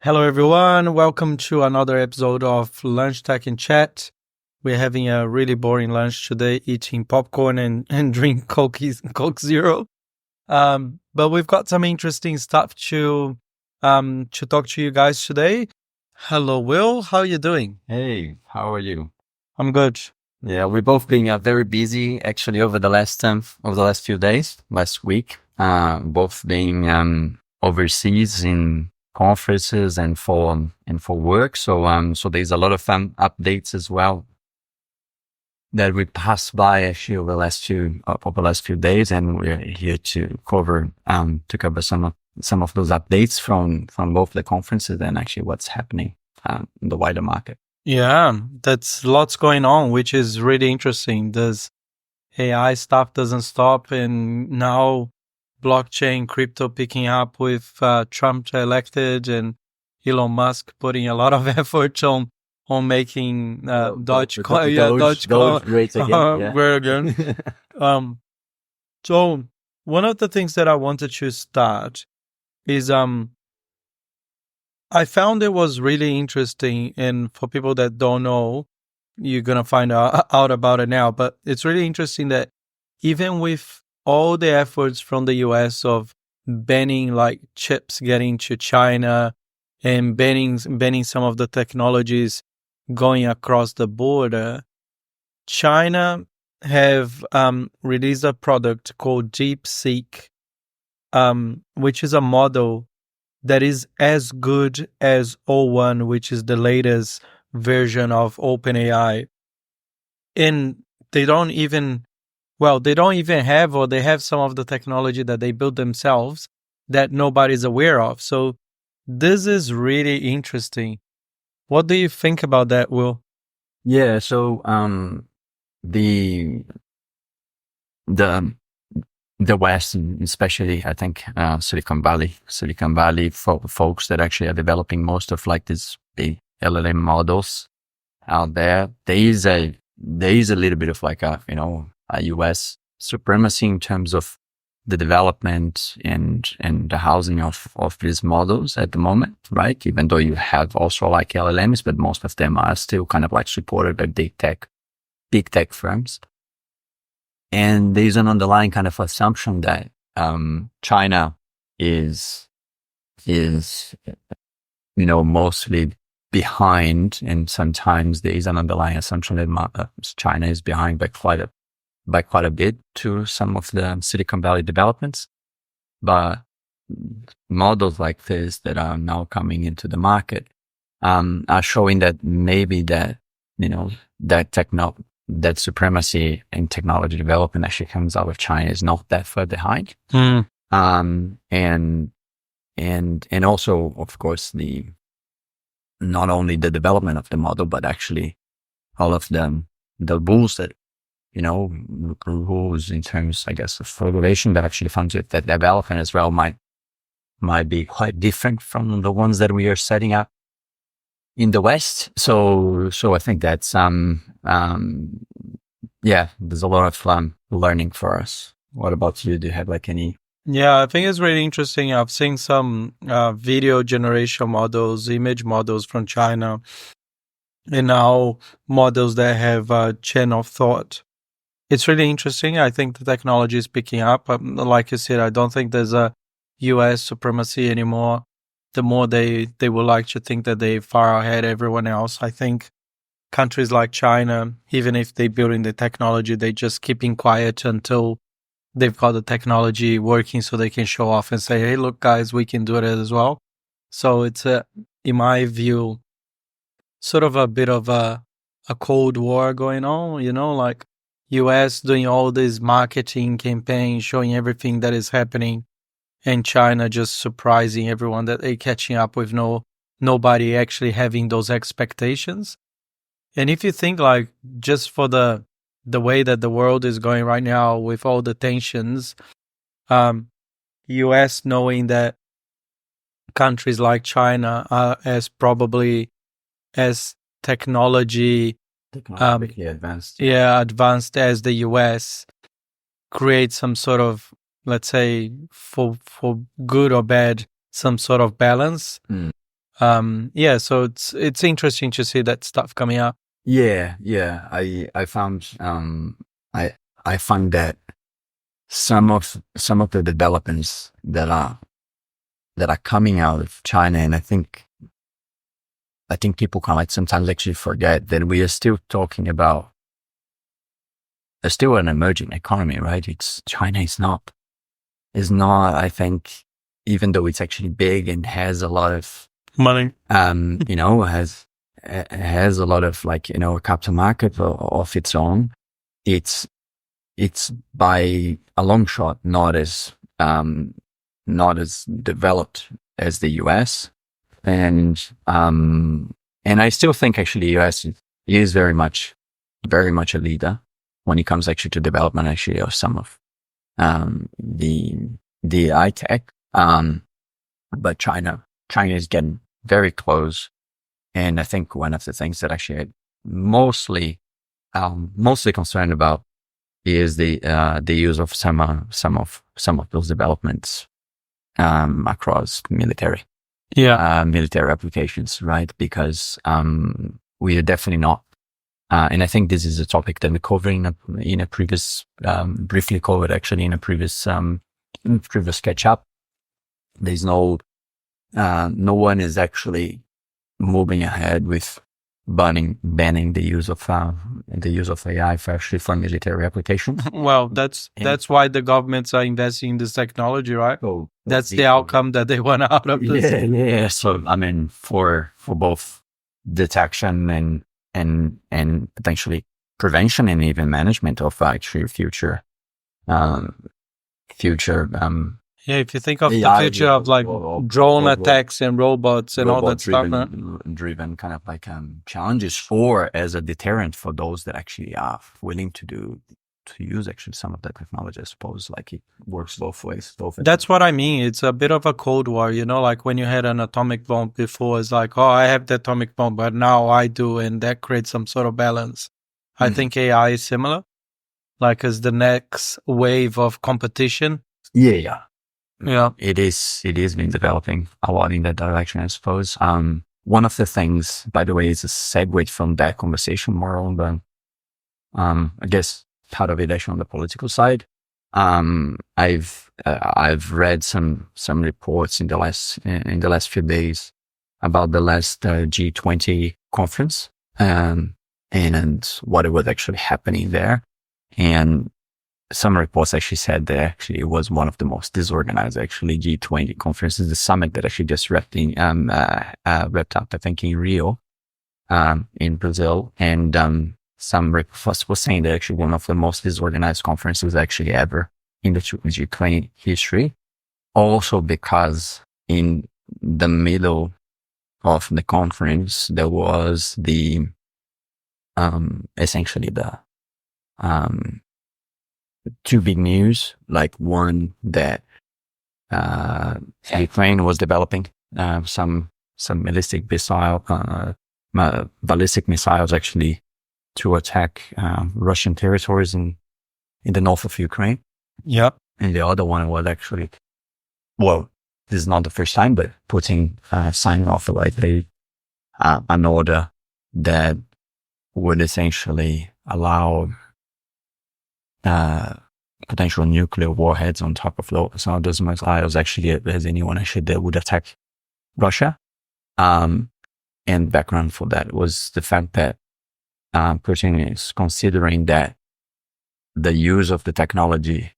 Hello, everyone. Welcome to another episode of Lunch Tech and Chat. We're having a really boring lunch today, eating popcorn and drink Coke Zero. But we've got some interesting stuff to talk to you guys today. Hello, Will. How are you doing? Hey, how are you? I'm good. Yeah, we've both been very busy actually over the last few days, last week. Both being overseas in conferences and for work. So there's a lot of updates as well that we passed by actually over the last few days, and we're here to cover some of those updates from both the conferences and actually what's happening in the wider market. Yeah, that's lots going on, which is really interesting. This AI stuff doesn't stop, and now blockchain, crypto picking up with Trump elected and Elon Musk putting a lot of effort on making Dogecoin Great again. where again. So one of the things that I wanted to start is I found it was really interesting, and for people that don't know, you're gonna find out about it now. But it's really interesting that even with all the efforts from the US of banning like chips getting to China and banning some of the technologies going across the border, China have released a product called DeepSeek, which is a model that is as good as O1, which is the latest version of OpenAI. And they don't even have, or they have some of the technology that they built themselves that nobody's aware of. So this is really interesting. What do you think about that, Will? Yeah. So the the West, and especially I think Silicon Valley folks that actually are developing most of like these big LLM models out there. There is a little bit of like a US supremacy in terms of the development and the housing of these models at the moment, right? Even though you have also like LLMs, but most of them are still kind of like supported by big tech firms. And there's an underlying kind of assumption that China is mostly behind, and sometimes there is an underlying assumption that China is behind by quite a bit to some of the Silicon Valley developments. But models like this that are now coming into the market are showing that maybe that that supremacy in technology development actually comes out of China is not that far behind. And also, of course, not only the development of the model, but actually all of the rules that, rules in terms, I guess, of regulation that actually funds it, that development as well might be quite different from the ones that we are setting up in the West. So I think that's, there's a lot of learning for us. What about you? Do you have like any? Yeah, I think it's really interesting. I've seen some video generation models, image models from China, and now models that have a chain of thought. It's really interesting. I think the technology is picking up. Like you said, I don't think there's a US supremacy anymore. The more they would like to think that they're far ahead of everyone else. I think countries like China, even if they're building the technology, they just keeping quiet until they've got the technology working so they can show off and say, hey, look, guys, we can do it as well. So it's, in my view, sort of a bit of a Cold War going on, like US doing all these marketing campaigns, showing everything that is happening, and China just surprising everyone that they're catching up with nobody actually having those expectations. And if you think like just for the way that the world is going right now with all the tensions, US knowing that countries like China are as technologically advanced. Advanced as the US, create some sort of, let's say, for good or bad, some sort of balance. So it's interesting to see that stuff coming up. Yeah. I found I find that some of the developments that are coming out of China, and I think people can like sometimes actually forget that we are still talking about still an emerging economy, right? China is not, I think, even though it's actually big and has a lot of Money. has a lot of like, a capital market of its own. It's by a long shot not as developed as the US. And I still think actually the US is very much a leader when it comes actually to development actually of some of the high tech. But China is getting very close. And I think one of the things that actually I'm mostly concerned about is the use of some of those developments across military applications, right? Because we are definitely not. And I think this is a topic that we covered in a previous, briefly covered actually in a previous catch up. There's no one is actually moving ahead with banning the use of AI for military applications. Well, that's why the governments are investing in this technology, right? So that's the outcome that they want out of this. Yeah. So I mean, for both detection and potentially prevention and even management of actually future. If you think of the future of like drone attacks and robots and all that stuff, driven kind of like challenges, or as a deterrent for those that actually are willing to use actually some of that technology. I suppose like it works both ways. That's what I mean. It's a bit of a cold war, like when you had an atomic bomb before, it's like, oh, I have the atomic bomb, but now I do, and that creates some sort of balance. I think AI is similar, like as the next wave of competition. Yeah. It is been developing a lot in that direction, I suppose. One of the things, by the way, is a segue from that conversation more on the, I guess part of it actually on the political side. I've read some reports in the last few days about the last G20 conference, and what it was actually happening there. And some reports actually said that actually it was one of the most disorganized actually G20 conferences, the summit that actually just wrapped up, I think, in Rio, in Brazil. And some reports were saying that actually one of the most disorganized conferences actually ever in the G20 history. Also because in the middle of the conference, there was the, essentially the, two big news, like one that Ukraine was developing some ballistic missiles actually to attack Russian territories in the north of Ukraine. Yep. And the other one was actually, well, this is not the first time, but Putin signing off like an order that would essentially allow potential nuclear warheads on top of some of those missiles actually, as anyone actually that would attack Russia. And background for that was the fact that Putin is considering that the use of the technology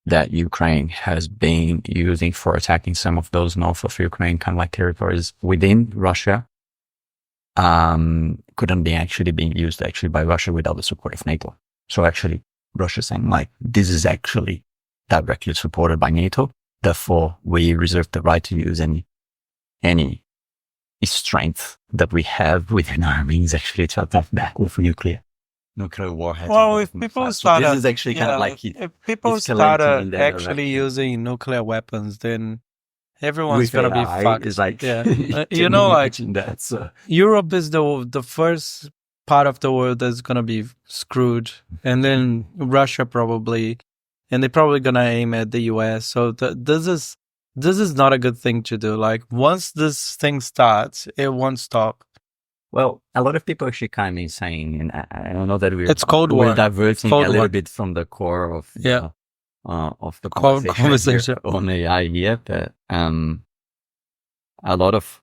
that Ukraine has been using for attacking some of those north of Ukraine kind of like territories within Russia couldn't be actually being used actually by Russia without the support of NATO. So actually Russia saying like, this is actually directly supported by NATO. Therefore, we reserve the right to use any strength that we have within our means actually to attack back with nuclear warheads. Well, if people start, this is actually kind of like if people start actually using nuclear weapons, then everyone's gonna be fucked. It's like, like that, so. Europe is the first part of the world that's gonna be screwed, and then Russia probably, and they're probably gonna aim at the US. So this is this is not a good thing to do. Like once this thing starts, it won't stop. Well, a lot of people actually kind of saying, and I don't know that It's Cold War. we're diverting Cold a little War. bit from the core of Yeah. of the Conversation. here on AI here, but a lot of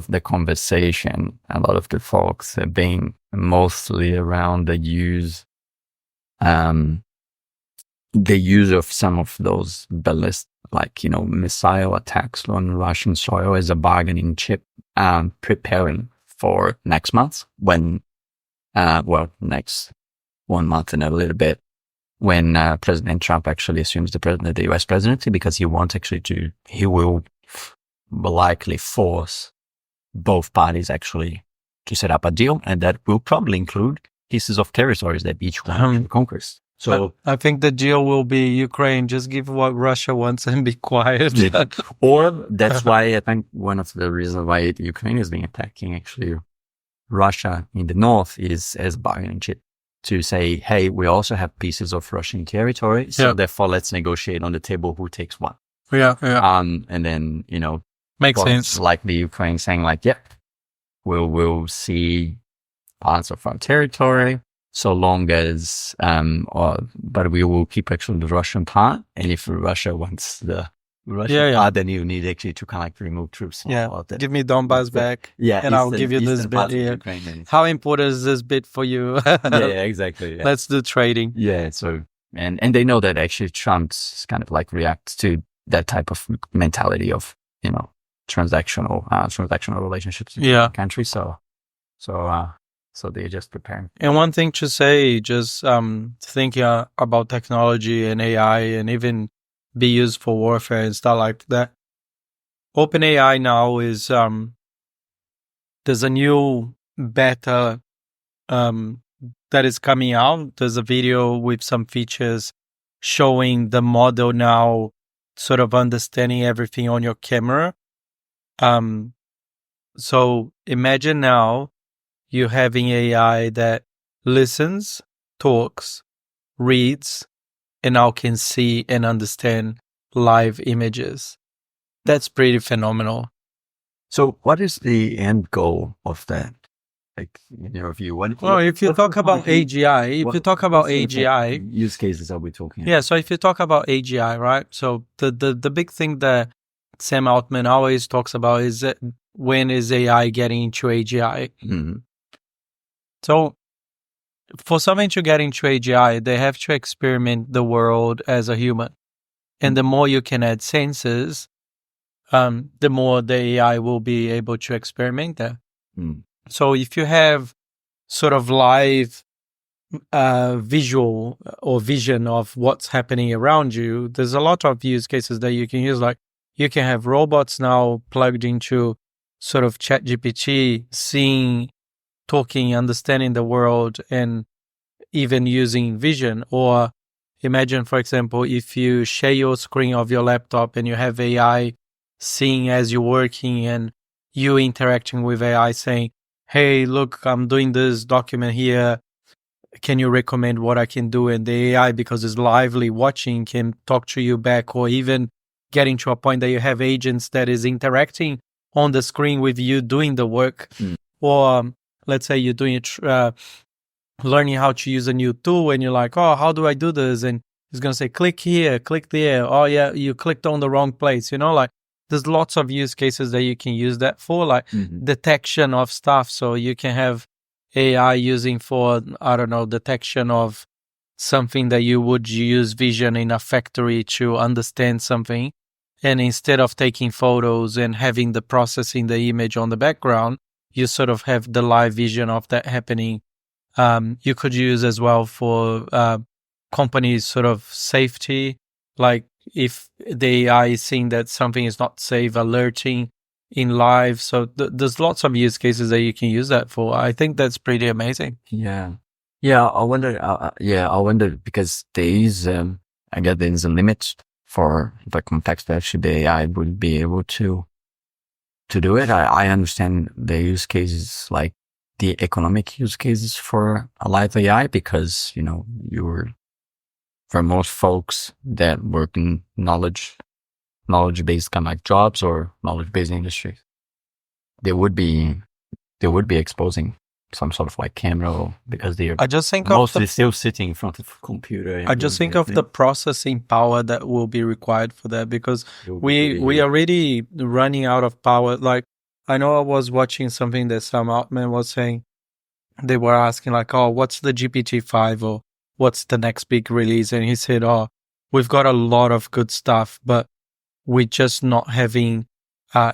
the conversation, a lot of the folks have been mostly around the use of some of those ballistic, like, missile attacks on Russian soil as a bargaining chip, preparing for next month when, next 1 month and a little bit, when President Trump actually assumes the US presidency, because he will likely force both parties actually to set up a deal, and that will probably include pieces of territories that each one conquers. So I think the deal will be Ukraine, just give what Russia wants and be quiet. Or that's why I think one of the reasons why Ukraine has been attacking actually Russia in the north is as bargaining chip to say, hey, we also have pieces of Russian territory, so therefore let's negotiate on the table who takes what. Yeah. And then, makes sense. Like the Ukraine saying like, we'll see parts of our territory so long as, but we will keep actually the Russian part. And if Russia wants the Russian part, then you need actually to kind of like remove troops. Give me Donbass back. And I'll give you this bit here. How important is this bit for you? Exactly. Yeah. Let's do trading. Yeah. So, and they know that actually Trump's kind of like reacts to that type of mentality of, transactional relationships in the country. So they're just preparing. And one thing to say, just thinking about technology and AI and even be used for warfare and stuff like that. OpenAI now is, there's a new beta that is coming out. There's a video with some features showing the model now sort of understanding everything on your camera. So imagine now you having AI that listens, talks, reads, and now can see and understand live images. That's pretty phenomenal. So what is the end goal of that? Like, in your view? If you talk about AGI, use cases are we talking about? Yeah, so if you talk about AGI, right? So the big thing that Sam Altman always talks about is that when is AI getting into AGI? Mm-hmm. So for something to get into AGI, they have to experiment the world as a human. And the more you can add senses, the more the AI will be able to experiment there. So if you have sort of live visual or vision of what's happening around you, there's a lot of use cases that you can use. Like you can have robots now plugged into sort of ChatGPT, seeing, talking, understanding the world, and even using vision. Or imagine, for example, if you share your screen of your laptop and you have AI seeing as you're working and you interacting with AI saying, hey, look, I'm doing this document here. Can you recommend what I can do? And the AI, because it's lively watching, can talk to you back, or even getting to a point that you have agents that is interacting on the screen with you doing the work. Or let's say you're doing learning how to use a new tool and you're like, oh, how do I do this? And it's going to say, click here, click there. Oh yeah, you clicked on the wrong place. Like there's lots of use cases that you can use that for, like detection of stuff. So you can have AI using for, I don't know, detection of something that you would use vision in a factory to understand something. And instead of taking photos and having the processing the image on the background, you sort of have the live vision of that happening. You could use as well for companies' sort of safety, like if the AI is seeing that something is not safe, alerting in live. So there's lots of use cases that you can use that for. I think that's pretty amazing. Yeah. I wonder because there is, I guess there's a limit for the context that actually the AI would be able to do it. I understand the use cases, like the economic use cases for a live AI, because, for most folks that work in knowledge knowledge-based kind of like jobs or knowledge-based industries, they would be exposing some sort of like camera because they're I just think mostly still sitting in front of a computer. I just think of the processing power that will be required for that, because we are already running out of power. Like, I know I was watching something that Sam Altman was saying. They were asking like, oh, what's the GPT-5 or what's the next big release? And he said, oh, we've got a lot of good stuff, but we're just not having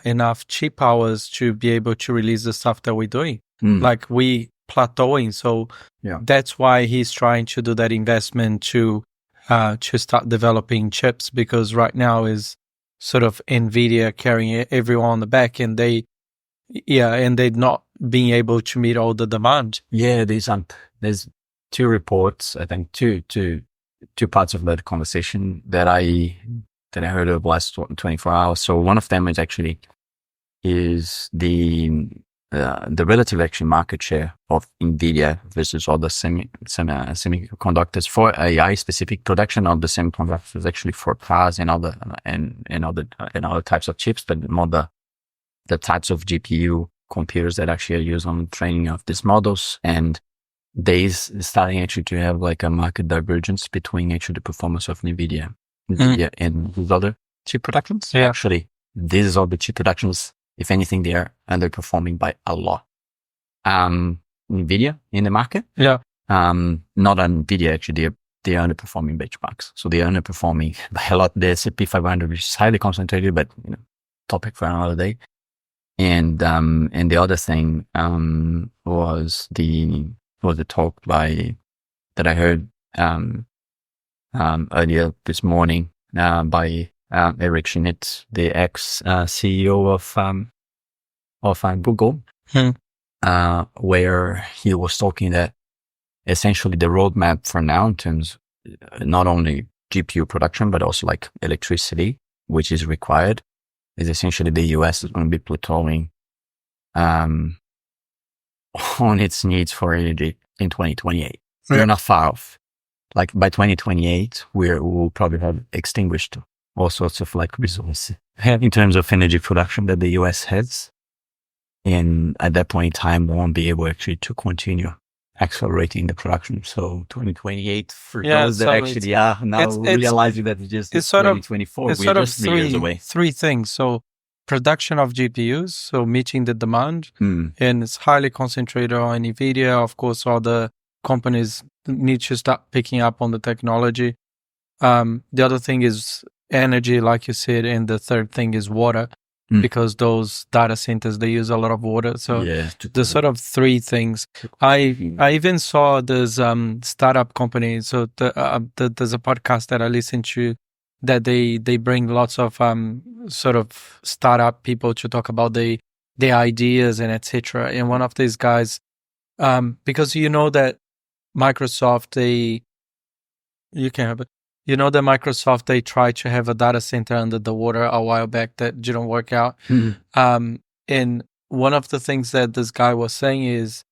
enough chip hours to be able to release the stuff that we're doing. Like, we plateauing. So that's why he's trying to do that investment to start developing chips, because right now is sort of NVIDIA carrying everyone on the back, and they're not being able to meet all the demand. Yeah, there's two reports, I think two parts of that conversation that I heard of last 24 hours. So one of them is the relative actually market share of NVIDIA versus other semiconductors for AI specific production of the semiconductors, actually for cars and other types of chips, but more the types of GPU computers that actually are used on training of these models. And they starting actually to have like a market divergence between actually the performance of NVIDIA and these other chip productions. Yeah. Actually, these are the chip productions. If anything, they are underperforming by a lot. NVIDIA in the market. Yeah. Not NVIDIA, actually, they're underperforming benchmarks. So they are underperforming by a lot. The S&P 500, which is highly concentrated, but topic for another day. And the other thing was the talk that I heard earlier this morning by Eric Schmidt, the ex CEO of Google, where he was talking that essentially the roadmap for now, in terms not only GPU production but also like electricity, which is required, is essentially the US is going to be plateauing on its needs for energy in 2028. Yeah. We're not far off. Like by 2028, we'll probably have extinguished all sorts of like resources in terms of energy production that the US has. And at that point in time, we won't be able actually to continue accelerating the production. So 2028, for those that actually are now realizing that it's sort 2024, we're just 3 years away. Three things. So production of GPUs, so meeting the demand, and it's highly concentrated on NVIDIA. Of course, all the companies need to start picking up on the technology. The other thing is energy, like you said, and the third thing is water, because those data centers, they use a lot of water. So the sort of three things. I even saw this startup company. So there's a podcast that I listen to that they bring lots of sort of startup people to talk about the ideas and etc. And one of these guys, because that Microsoft, that Microsoft, they tried to have a data center under the water a while back that didn't work out. And one of the things that this guy was saying is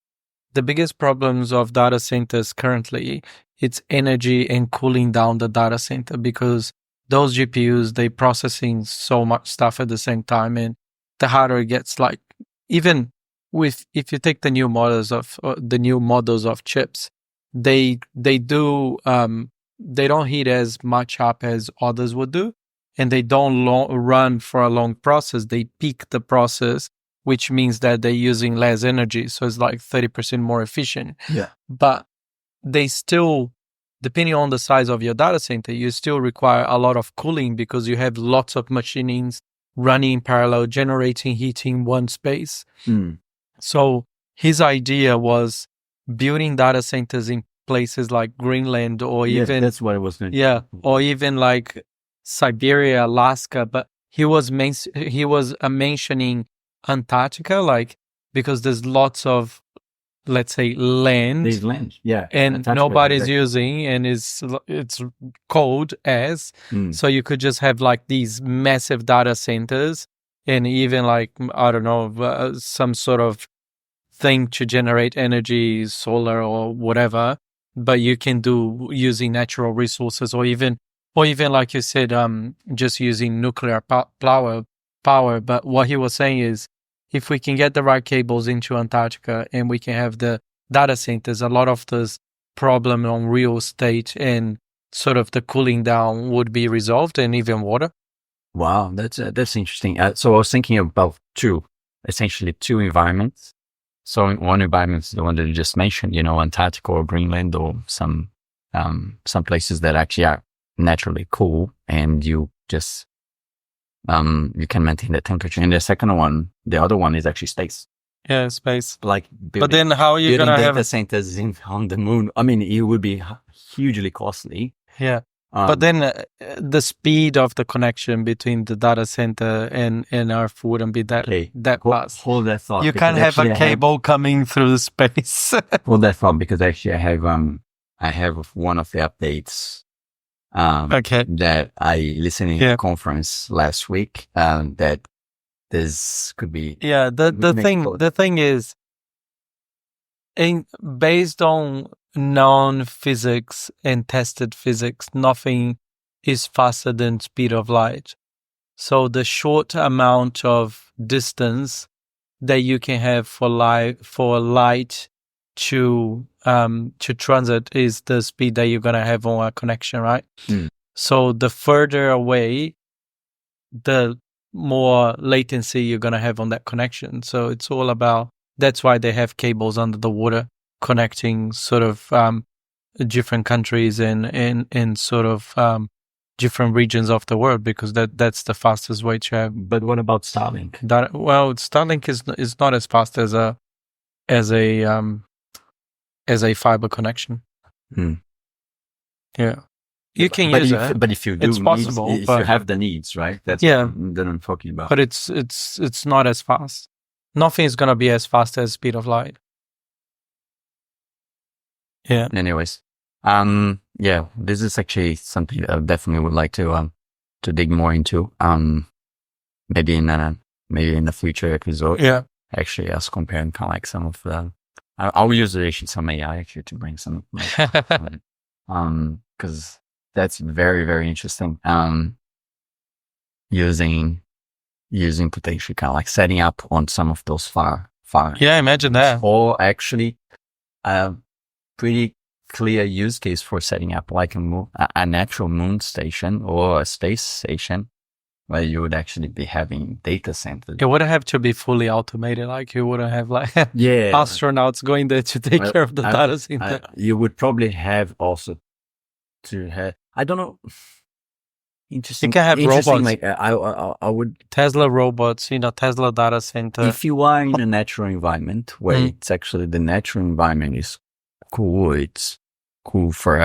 the biggest problems of data centers currently, it's energy and cooling down the data center, because those GPUs, they processing so much stuff at the same time, and the harder it gets. Like, even if you take the new models of chips, they don't heat as much up as others would do, and they don't run for a long process. They peak the process, which means that they're using less energy. So it's like 30% more efficient. Yeah. But they still, depending on the size of your data center, you still require a lot of cooling, because you have lots of machinings running in parallel, generating heat in one space. So his idea was building data centers in places like Greenland, or even that's what I was doing. Yeah, or even like Siberia, Alaska. But he was mentioning Antarctica, like, because there's lots of, let's say, land. There's land, yeah, and Antarctica, nobody's using, and it's cold as. So you could just have like these massive data centers, and even like, I don't know, some sort of thing to generate energy, solar or whatever, but you can do using natural resources, or even Or even like you said, just using nuclear power. But what he was saying is, if we can get the right cables into Antarctica and we can have the data centers, a lot of this problem on real estate and sort of the cooling down would be resolved, and even water. Wow, that's interesting. So I was thinking about essentially two environments. So one environment is the one that you just mentioned, Antarctica or Greenland, or some places that actually are naturally cool, and you just you can maintain the temperature. And the other one is actually space. Yeah, space. But then how are you going to have data centers on the moon? I mean, it would be hugely costly. Yeah. But then the speed of the connection between the data center and Earth wouldn't be that fast. Hold that thought. You can't have a cable coming through the space. Hold that thought, because actually I have one of the updates that I listened in a conference last week, that this could be. Yeah, the thing is, based on known physics and tested physics, nothing is faster than speed of light. So the short amount of distance that you can have for light to transit is the speed that you're gonna have on a connection, right? So the further away, the more latency you're gonna have on that connection. So it's all about. That's why they have cables under the water connecting sort of different countries and sort of different regions of the world, because that's the fastest way to have. But what about Starlink? Starlink is not as fast as a fiber connection. Yeah, you can use it. But if you do, it's possible. If you have the needs, right? That's what I'm talking about. But it's not as fast. Nothing is gonna be as fast as speed of light. Yeah. Anyways, this is actually something that I definitely would like to dig more into. Maybe in the future episode. Yeah. Actually, us comparing kind of like some of the. I'll use actually some AI actually to bring some. Because that's very, very interesting. Using potentially kind of like setting up on some of those far. Yeah, imagine that. Or actually, pretty clear use case for setting up like an actual moon station or a space station, where you would actually be having data centers. It wouldn't have to be fully automated. Like you wouldn't have astronauts going there to take care of the data center. You would probably have also to have. I don't know. Interesting. You can have robots. Like I would Tesla robots, Tesla data center. If you are in a natural environment where it's actually the natural environment is cool, it's cool for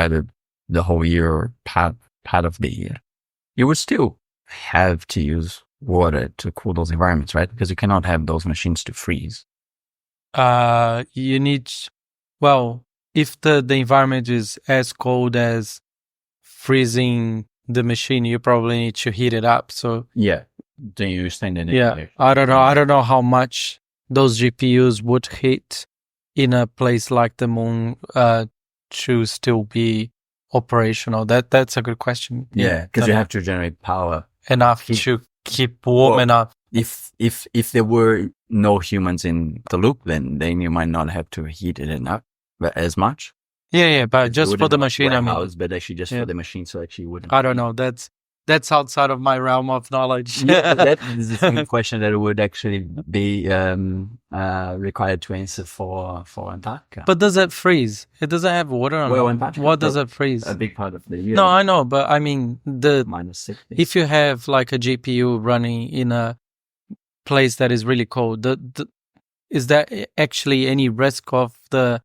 the whole year or part of the year, you would still have to use water to cool those environments, right? Because you cannot have those machines to freeze. You need, if the environment is as cold as freezing the machine, you probably need to heat it up. So yeah, do you understand that? Yeah, I don't know how much those GPUs would hit in a place like the moon to still be operational. That's a good question. Yeah, because you have to generate power enough to keep warm enough. If there were no humans in the loop, then you might not have to heat it enough as much. Yeah, but just for the machine, but actually just for the machine, so actually wouldn't. I don't know. That's outside of my realm of knowledge. That is the same question that would actually be required to answer for Antarctica. But does it freeze? It doesn't have water on it. Antarctica, what does it freeze? A big part of the year. No, I know, but I mean -60. If you have like a GPU running in a place that is really cold, is there actually any risk of the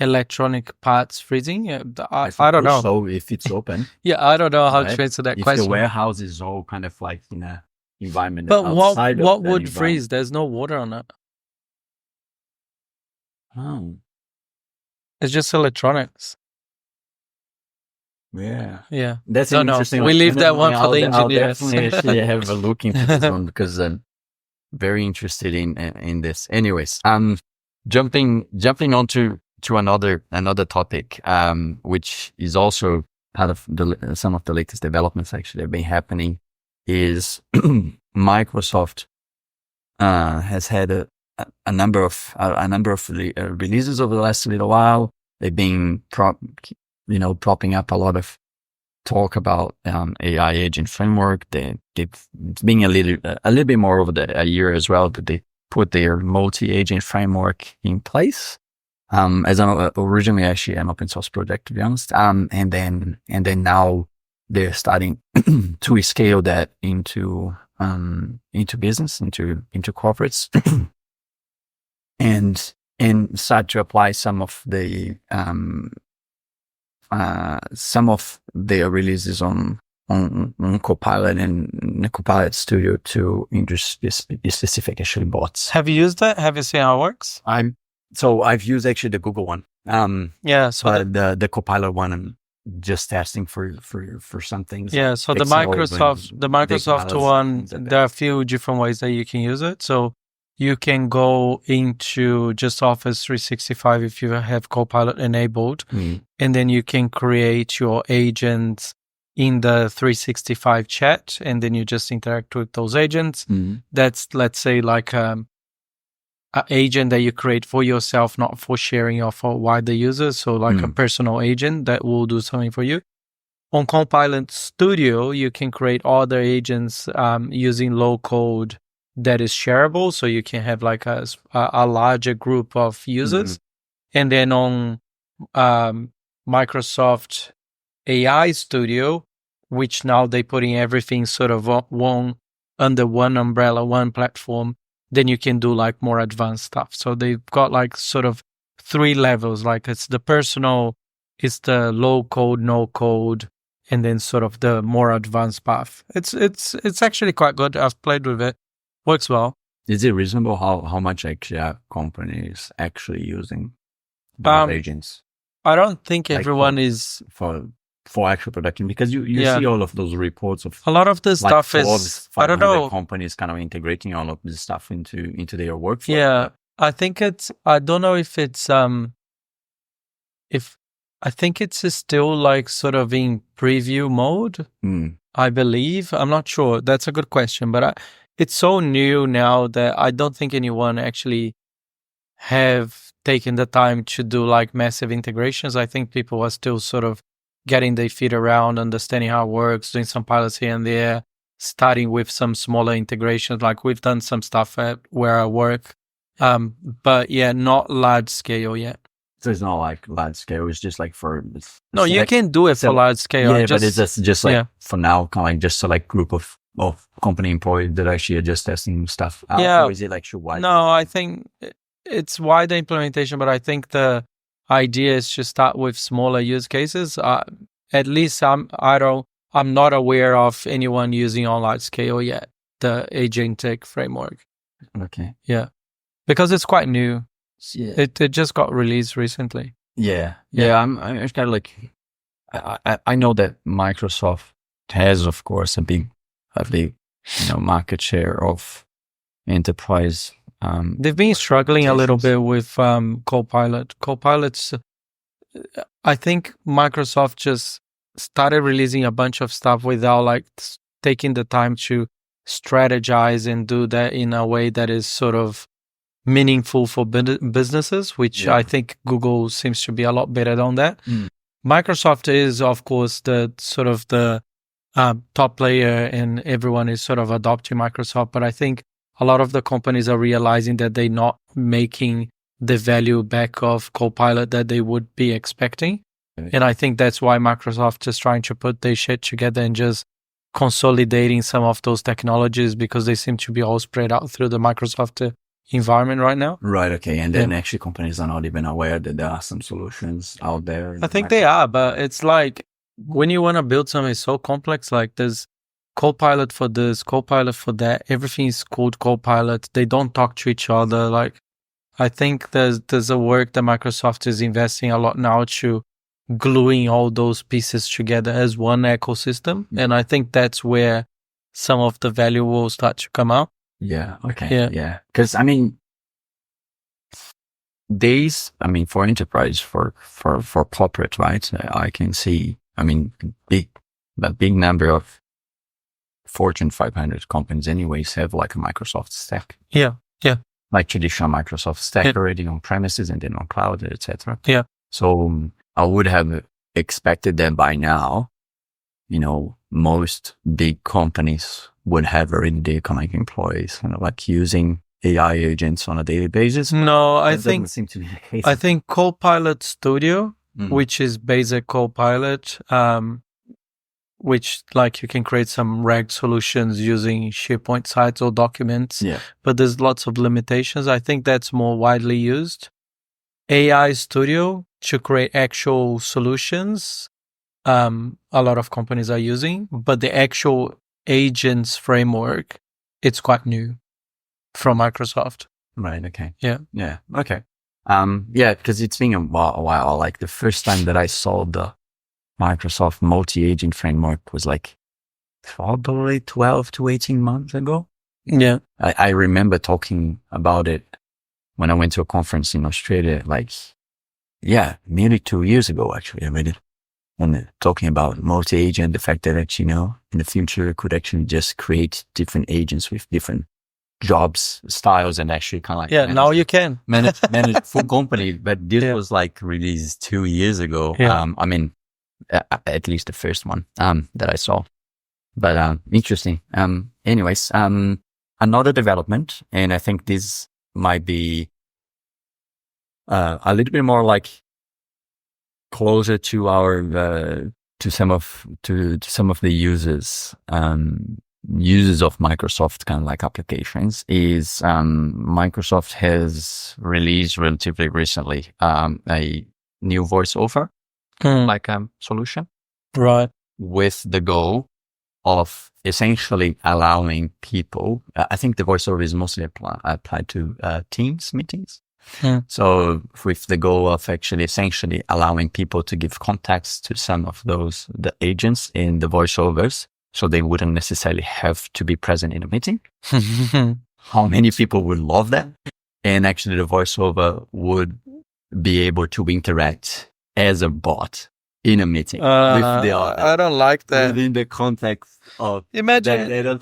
electronic parts freezing? I don't know. So if it's open. Yeah, I don't know how to answer that question. If the warehouse is all kind of like in a environment. But what would freeze? There's no water on it. Oh. It's just electronics. Yeah. Yeah. That's interesting. We leave that one for the engineers. I'll definitely actually have a look into this one, because I'm very interested in this. Anyways, jumping on to another topic, which is also part of some of the latest developments actually have been happening is Microsoft has had a number of releases over the last little while. They've been propping up a lot of talk about AI agent framework. It's been a little bit more over a year as well, but they put their multi-agent framework in place. As originally actually an open source project, to be honest. And then now they're starting to scale that into business, into corporates, and start to apply some of their releases on Copilot and Copilot Studio to specific actually bots. Have you used that? Have you seen how it works? So I've used actually the Google one. So the Copilot one, I'm just testing for some things. Yeah. So the Microsoft one, there are a few different ways that you can use it. So you can go into just Office 365 if you have Copilot enabled, and then you can create your agents in the 365 chat, and then you just interact with those agents. That's, let's say, like an agent that you create for yourself, not for sharing or for wider users. So like a personal agent that will do something for you. On Copilot Studio, you can create other agents using low code that is shareable. So you can have like a larger group of users. And then on Microsoft AI Studio, which now they're putting everything sort of under one umbrella, one platform, then you can do like more advanced stuff. So they've got like sort of 3 levels, like it's the personal, it's the low code, no code, and then sort of the more advanced path. It's actually quite good. I've played with it. Works well. Is it reasonable how much actually a company is actually using agents? I don't think everyone is for actual production, because you see all of those reports of a lot of the stuff is, I don't know, companies kind of integrating all of this stuff into their workflow. Yeah, I think I don't know if it's I think it's still like sort of in preview mode. I believe. I'm not sure. That's a good question, but it's so new now that I don't think anyone actually have taken the time to do like massive integrations. I think people are still sort of getting their feet around, understanding how it works, doing some pilots here and there, starting with some smaller integrations. Like we've done some stuff at where I work, but yeah, not large scale yet. So it's not like large scale. It's just like for no, you can do it for large scale. Yeah, but it's just like for now, kind of like just a like group of company employees that actually are just testing stuff out. Yeah, or is it like wide? No, I think it's wider implementation, but I think the idea is to start with smaller use cases. At least I'm not aware of anyone using on large scale yet the agentic framework. Okay. Yeah, because it's quite new. Yeah. It just got released recently. Yeah. I'm kind of like I know that Microsoft has, of course, a big market share of enterprise. They've been struggling a little bit with Copilot. Copilot's, I think Microsoft just started releasing a bunch of stuff without like taking the time to strategize and do that in a way that is sort of meaningful for businesses, which I think Google seems to be a lot better on that. Microsoft is, of course, the sort of the top player, and everyone is sort of adopting Microsoft. But I think a lot of the companies are realizing that they're not making the value back of Copilot that they would be expecting. And I think that's why Microsoft is trying to put their shit together and just consolidating some of those technologies, because they seem to be all spread out through the Microsoft environment right now. Right. Okay. And then actually companies are not even aware that there are some solutions out there. I think they are, but it's like when you want to build something so complex, like there's Copilot for this, Copilot for that, everything is called Copilot. They don't talk to each other. Like, I think there's a work that Microsoft is investing a lot now to gluing all those pieces together as one ecosystem. And I think that's where some of the value will start to come out. Yeah. Okay. Yeah. Because for enterprise, for corporate, right? I can see I mean, a big number of Fortune 500 companies anyways have like a Microsoft stack. Yeah. Like traditional Microsoft stack Yeah. already on premises and then on cloud, etc. Yeah. So I would have expected that by now, most big companies would have already their economic employees, like using AI agents on a daily basis. No, I That think doesn't seem to be the case. I think Copilot Studio, which is basic Copilot, which like you can create some RAG solutions using SharePoint sites or documents, but there's lots of limitations. I think that's more widely used. AI Studio to create actual solutions, a lot of companies are using, but the actual agents framework, it's quite new from Microsoft. Right. Okay. Yeah. Okay. Because it's been a while. Like the first time that I saw the Microsoft multi-agent framework was like probably 12 to 18 months ago. Yeah. I remember talking about it when I went to a conference in Australia, nearly 2 years ago, actually. I read it. And talking about multi-agent, the fact that actually, in the future, it could actually just create different agents with different jobs, styles, and actually kind of like now you can manage full company. But this was like released 2 years ago. I mean, at least the first one that I saw. But interesting. Anyways, another development, and I think this might be a little bit more like closer to our to some of the users of Microsoft kind of like applications is Microsoft has released relatively recently a new voiceover solution, right, with the goal of essentially allowing people. I think the voiceover is mostly applied to Teams meetings. So with the goal of actually essentially allowing people to give context to some of the agents in the voiceovers, so they wouldn't necessarily have to be present in a meeting. How many people would love that? And actually the voiceover would be able to interact as a bot in a meeting with the other. I don't like that. Within the context of imagine if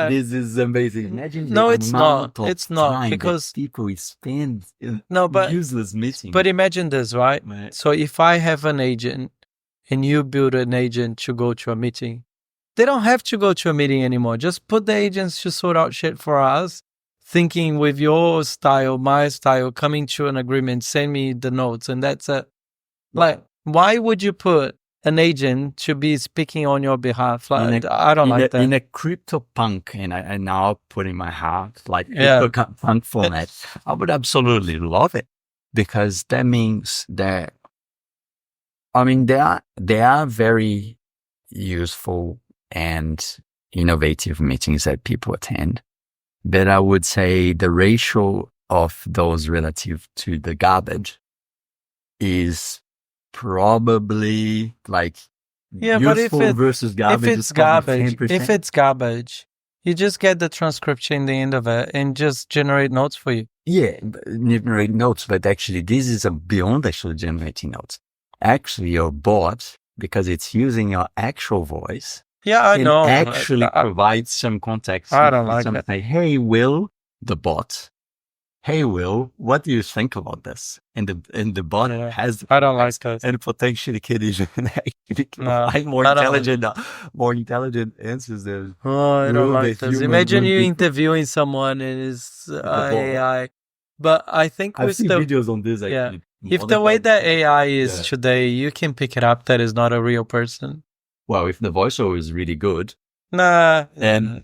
this is amazing. Imagine it's not because people spend useless meetings. But imagine this, right? So if I have an agent and you build an agent to go to a meeting, they don't have to go to a meeting anymore. Just put the agents to sort out shit for us, thinking with your style, my style, coming to an agreement, send me the notes, and that's it. Like, why would you put an agent to be speaking on your behalf? Like, I don't like that. In a CryptoPunk, and I now put in my heart, like CryptoPunk format, I would absolutely love it, because that means that, I mean, they are very useful and innovative meetings that people attend. But I would say the ratio of those relative to the garbage is probably like useful versus garbage. If it's garbage, you just get the transcription in the end of it and just generate notes for you. Yeah, generate notes, but actually this is beyond actually generating notes. Actually, your bot, because it's using your actual voice, I know, actually provides some context. I don't like that. Say, hey, Will, the bot. Hey, Will, what do you think about this? And the bot has. I don't like that. And potentially can even actually provide more intelligent answers there. Oh, I don't like this. Imagine you interviewing someone and it's AI. But I think I've seen videos on this actually. If the way that AI is today, you can pick it up that is not a real person. Well, if the voiceover is really good, then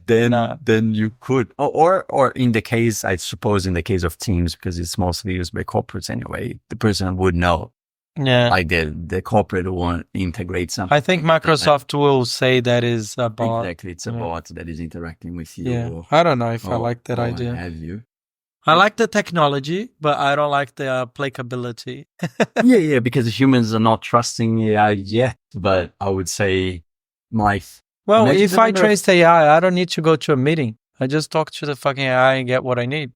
you could, or in the case, I suppose, in the case of Teams, because it's mostly used by corporates anyway, the person would know. Yeah, like the corporate will integrate something. I think Microsoft will say that is a bot. Exactly, it's a bot that is interacting with you. Yeah, I don't know if I like that idea. Have you? I like the technology, but I don't like the applicability. yeah, because humans are not trusting AI yet. But I would say, if I traced AI, I don't need to go to a meeting. I just talk to the fucking AI and get what I need.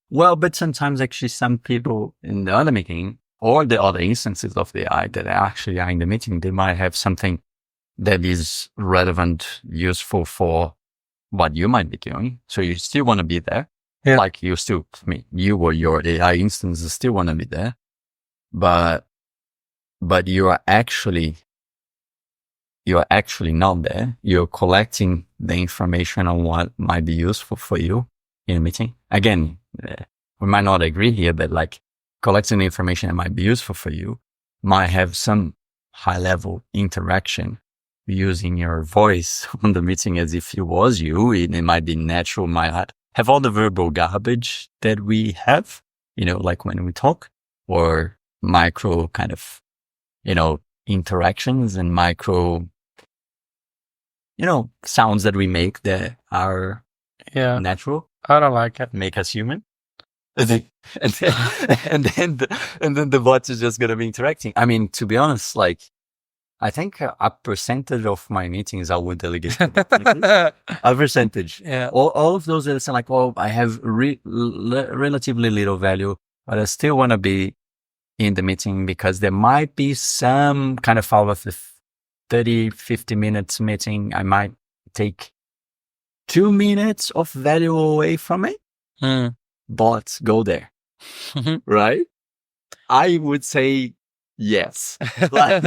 Well, but sometimes actually some people in the other meeting or the other instances of the AI that actually are in the meeting, they might have something that is relevant, useful for what you might be doing. So you still want to be there. Yeah. Like you or your AI instances still want to be there, but you are actually not there. You're collecting the information on what might be useful for you in a meeting. Again, we might not agree here, but like collecting the information that might be useful for you might have some high level interaction using your voice on the meeting as if it was you. It might be natural, might have all the verbal garbage that we have, like when we talk, or micro kind of, interactions and micro, sounds that we make that are natural. I don't like it. Make us human. And then the bot is just going to be interacting. I mean, to be honest, like, I think a percentage of my meetings I would delegate. A percentage. Yeah. All of those that sound like, I have relatively little value, but I still want to be in the meeting because there might be some kind of out of the 30, 50 minutes meeting, I might take 2 minutes of value away from it. Bots, go there. Right? I would say yes. Like,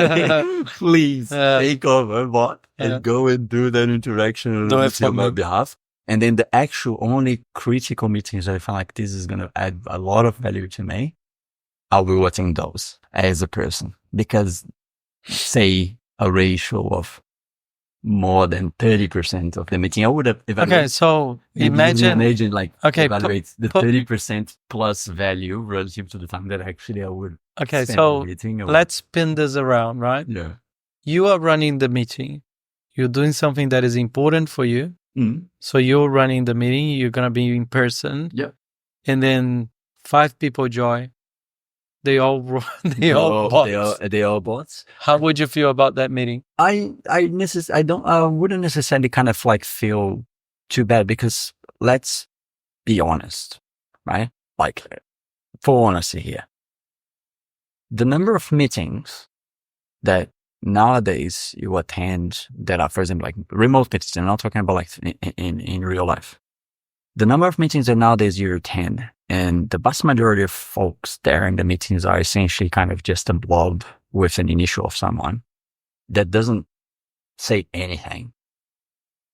please take over bot and go and do that interaction on my behalf. And then the actual only critical meetings that I feel like this is going to add a lot of value to me, I'll be watching those as a person, because say a ratio of more than 30% of the meeting, I would have evaluated. Okay, so imagine an agent evaluates the 30% plus value relative to the time that actually I would. Okay, so let's spin this around, right? Yeah. You are running the meeting. You're doing something that is important for you. So you're running the meeting. You're gonna be in person. Yeah. And then 5 people join. They all bots. They all bots. How would you feel about that meeting? I wouldn't necessarily kind of like feel too bad, because let's be honest, right? Like, for honesty here, the number of meetings that nowadays you attend that are, for example, like remote meetings, I'm not talking about like in real life. The number of meetings that nowadays you attend, and the vast majority of folks there in the meetings are essentially kind of just a blob with an initial of someone that doesn't say anything,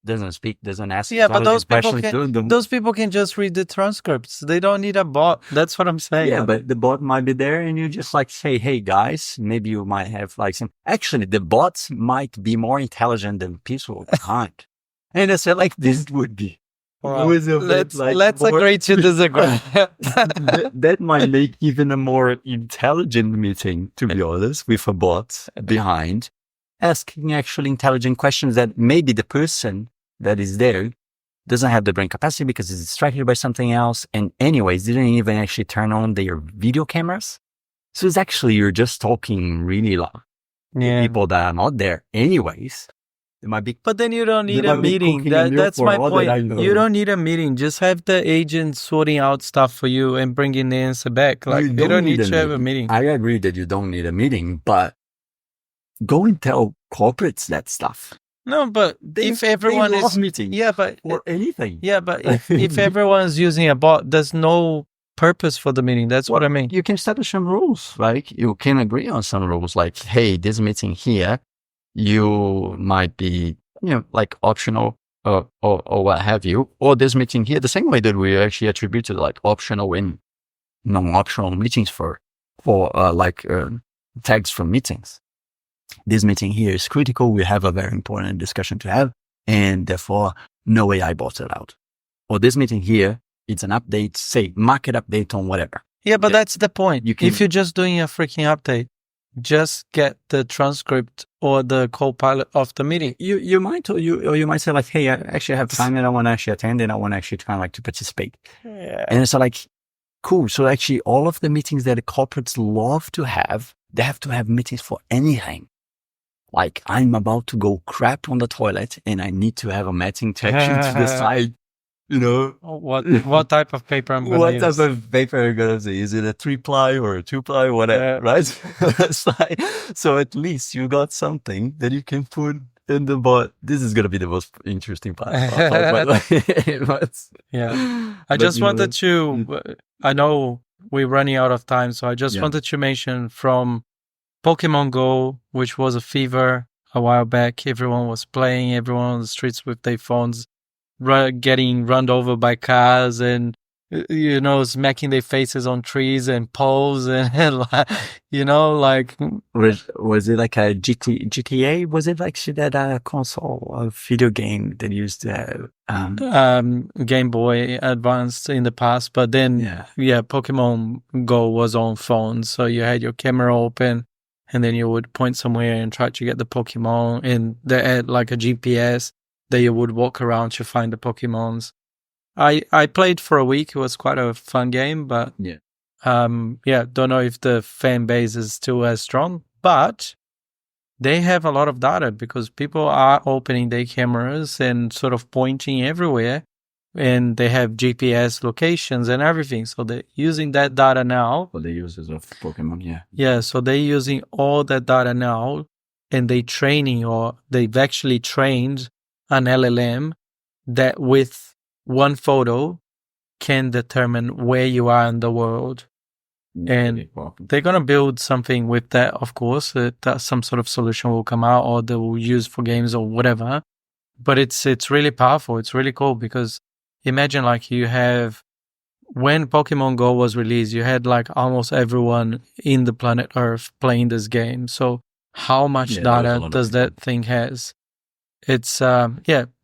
doesn't speak, doesn't ask. Yeah, but those people can just read the transcripts. They don't need a bot. That's what I'm saying. Yeah, but the bot might be there, and you just like say, hey guys, maybe you might have like some. Actually, the bots might be more intelligent than people behind. And I said, like, this would be. Wow. Let's agree to disagree. that might make even a more intelligent meeting, to be honest, with a bot behind, asking actually intelligent questions that maybe the person that is there doesn't have the brain capacity because it's distracted by something else, and anyways, didn't even actually turn on their video cameras. So it's actually, you're just talking really loud. Yeah. People that are not there anyways. But then you don't need a meeting. That's my point. You don't need a meeting. Just have the agent sorting out stuff for you and bringing the answer back. Like, you don't need to have a meeting. I agree that you don't need a meeting, but go and tell corporates that stuff. No, but if everyone is meeting, or anything. Yeah, but if everyone's using a bot, there's no purpose for the meeting. That's what I mean. You can establish some rules, right? You can agree on some rules, like, hey, this meeting here, you might be, like optional or what have you, or this meeting here, the same way that we actually attributed like optional and non-optional meetings for tags from meetings. This meeting here is critical. We have a very important discussion to have, and therefore no AI bots allowed. Or this meeting here, it's an update, say market update on whatever. Yeah, but that's the point. If you're just doing a freaking update, just get the transcript or the co-pilot of the meeting. You might say like, hey, I actually have time and I want to actually attend and I want to actually kind of like to participate. Yeah. And it's like, cool. So actually all of the meetings that the corporates love to have, they have to have meetings for anything. Like, I'm about to go crap on the toilet and I need to have a meeting to actually to decide what type of paper I'm gonna what use. type of paper are you gonna say? Is it a 3-ply or a 2-ply, whatever, right? It's like, so at least you got something that you can put in the bot. This is gonna be the most interesting part. I just wanted to. I know we're running out of time, so I just wanted to mention from Pokémon Go, which was a fever a while back. Everyone was playing, everyone on the streets with their phones, getting run over by cars and, smacking their faces on trees and poles and like. Was it like a GTA? Was it like that console, a video game that used Game Boy Advanced in the past, but then Pokemon Go was on phones, so you had your camera open and then you would point somewhere and try to get the Pokemon, and they had like a GPS that you would walk around to find the Pokemons. I played for a week. It was quite a fun game, but don't know if the fan base is still as strong, but they have a lot of data because people are opening their cameras and sort of pointing everywhere, and they have GPS locations and everything. So they're using that data now. For the users of Pokemon, Yeah, so they're using all that data now, and they've actually trained an LLM that with one photo can determine where you are in the world. And they're going to build something with that, of course, that some sort of solution will come out or they will use for games or whatever. But it's really powerful. It's really cool because imagine like you have, when Pokemon Go was released, you had like almost everyone in the planet Earth playing this game. So how much data does that thing has? It's,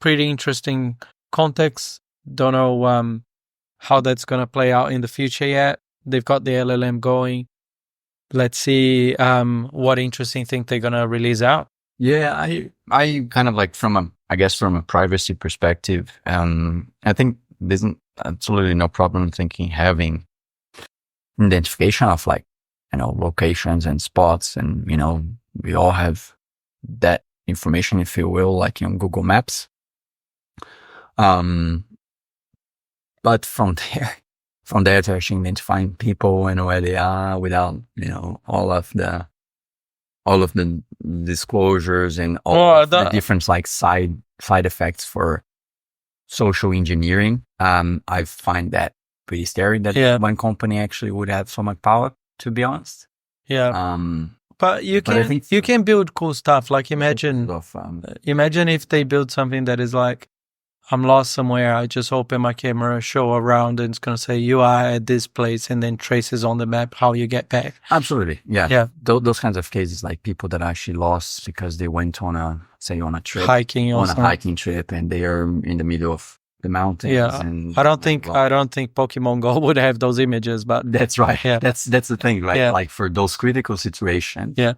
pretty interesting context. Don't know how that's going to play out in the future yet. They've got the LLM going. Let's see what interesting thing they're going to release out. Yeah, I kind of like from a privacy perspective, I think there's absolutely no problem having identification of like, locations and spots, and, we all have that information, if you will, like on Google Maps. But from there to actually identifying people and where they are without, all of the disclosures and all the different like side effects for social engineering. I find that pretty scary that one company actually would have so much power, to be honest. Yeah. But you can build cool stuff. Like imagine if they build something that is like, I'm lost somewhere. I just open my camera, show around, and it's going to say you are at this place, and then traces on the map how you get back. Absolutely. Yeah. Those kinds of cases, like people that are actually lost because they went on a trip, hiking trip, and they are in the middle of the mountains. Yeah. And I don't think Pokemon Go would have those images, but that's right. Yeah. That's the thing, right? Yeah. Like for those critical situations. Yeah.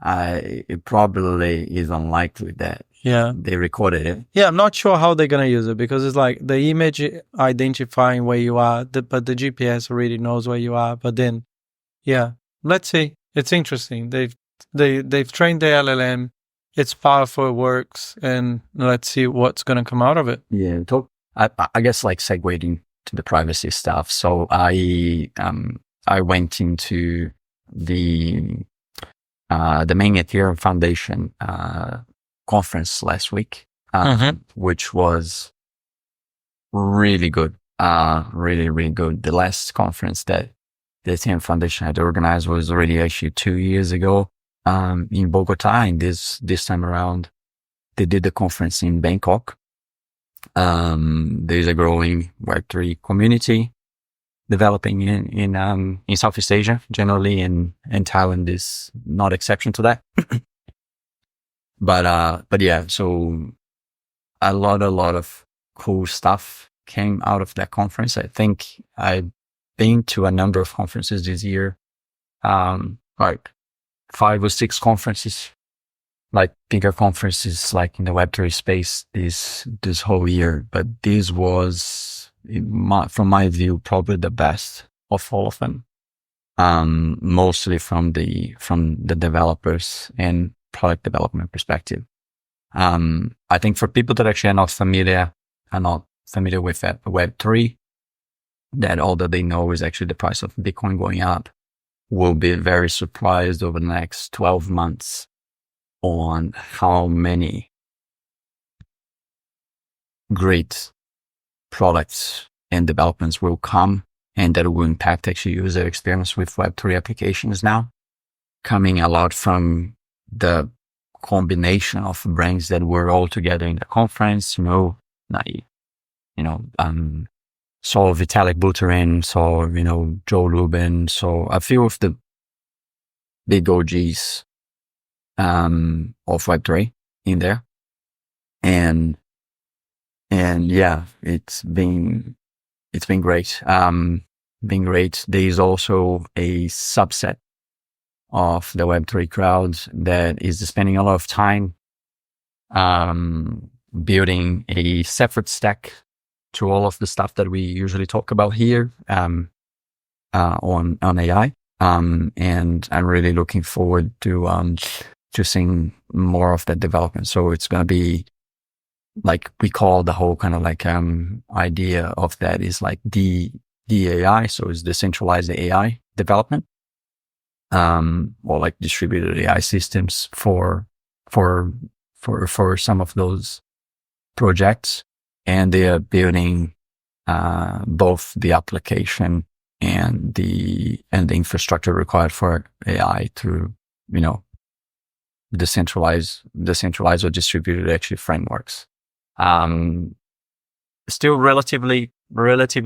It probably is unlikely that they recorded it. Yeah, I'm not sure how they're going to use it because it's like the image identifying where you are, but the GPS already knows where you are. But then, let's see. It's interesting. They've trained the LLM. It's powerful, it works, and let's see what's going to come out of it. Yeah, I guess like segueing to the privacy stuff. So I went into the main Ethereum Foundation conference last week, which was really good, really, really good. The last conference that the Ethereum Foundation had organized was already actually 2 years ago in Bogota, and this time around they did the conference in Bangkok. There's a growing Web3 community developing in Southeast Asia generally, and Thailand is not exception to that. But yeah, so a lot of cool stuff came out of that conference. I think I've been to a number of conferences this year, like 5 or 6 conferences, like bigger conferences, like in the Web3 space this whole year. But this was, from my view, probably the best of all of them. Mostly from the developers and product development perspective. I think for people that actually are not familiar, are not familiar with that Web3, that all that they know is actually the price of Bitcoin going up, will be very surprised over the next 12 months on how many great products and developments will come, and that will impact actually user experience with Web3 applications now, coming a lot from the combination of brains that were all together in the conference, saw Vitalik Buterin, saw, Joe Lubin, saw a few of the big OGs of Web3 in there. And yeah, it's been great. Been great. There is also a subset of the Web3 crowd that is spending a lot of time building a separate stack to all of the stuff that we usually talk about here on AI. And I'm really looking forward to seeing more of that development. So it's going to be like, we call the whole kind of like idea of that is like DAI. So it's decentralized AI development, or like distributed AI systems for some of those projects. And they are building both the application and the infrastructure required for AI through, decentralized or distributed actually frameworks. Still relatively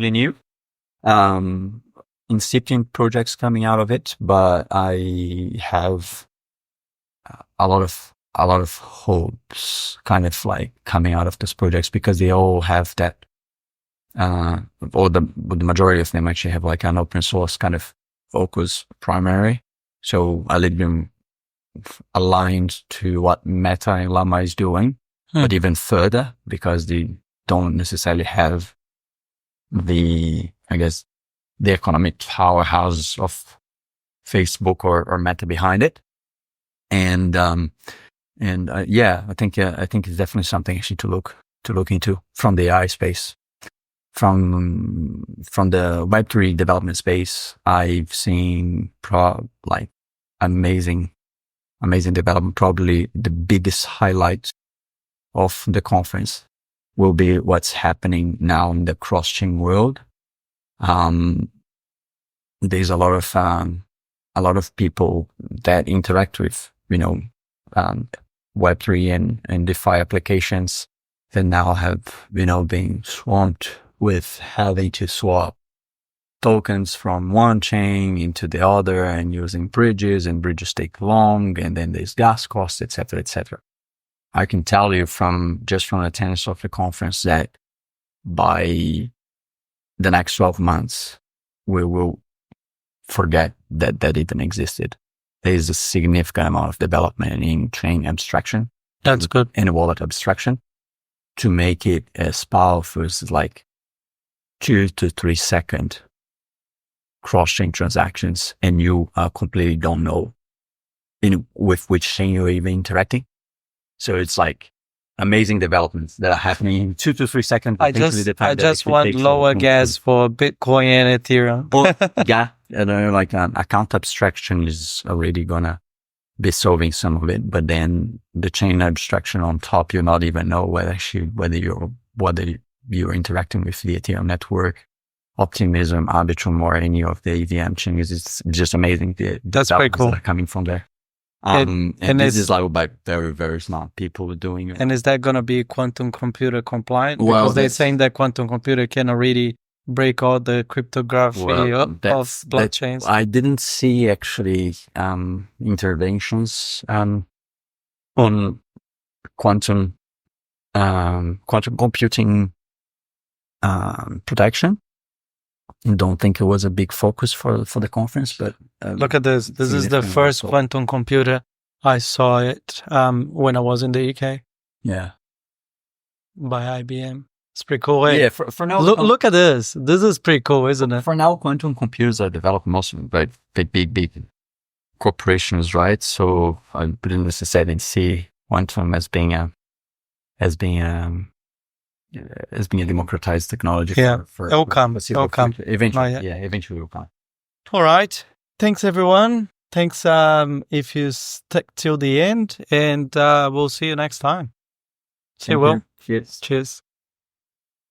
new. Incipient projects coming out of it, but I have a lot of hopes kind of like coming out of these projects, because they all have that, or the majority of them actually have like an open source kind of focus primary. So a little bit aligned to what Meta and Llama is doing, but even further, because they don't necessarily have the economic powerhouse of Facebook or Meta behind it. And yeah, I think it's definitely something actually to look into from the AI space. From the Web3 development space, I've seen amazing development. Probably the biggest highlight of the conference will be what's happening now in the cross-chain world. There's a lot of people that interact with, Web3 and DeFi applications that now have, been swamped with having to swap tokens from one chain into the other and using bridges, and bridges take long, and then there's gas costs, etc., etc. I can tell you from attendance of the conference that by the next 12 months, we will forget that even existed. There is a significant amount of development in chain abstraction. That's good. And wallet abstraction to make it as powerful as like 2 to 3 second cross-chain transactions, and you completely don't know with which chain you're even interacting. So it's like amazing developments that are happening in 2 to 3 seconds. I just want lower gas for Bitcoin and Ethereum. Yeah, like account abstraction is already gonna be solving some of it, but then the chain abstraction on top, you not even know whether you're interacting with the Ethereum network, Optimism, Arbitrum, or any of the EVM chains. It's just amazing. That's pretty cool. That are coming from there. And this is like by very, very smart people doing it. And is that going to be quantum computer compliant? Because they're saying that quantum computer can already break all the cryptography of blockchains. I didn't see actually interventions on quantum computing protection. I don't think it was a big focus for the conference, but look at this. This is the first quantum computer. I saw it when I was in the UK. Yeah, by IBM. It's pretty cool. Hey, yeah, for now, look at this. This is pretty cool, isn't it? For now, quantum computers are developed mostly by big corporations, right? So I wouldn't necessarily see quantum as being as being a democratized technology. Yeah, for it'll come. foreseeable It'll come. future. Eventually, Not yet. eventually will come. All right. Thanks, everyone. Thanks if you stick till the end, and we'll see you next time. See you, Will. Cheers. Cheers.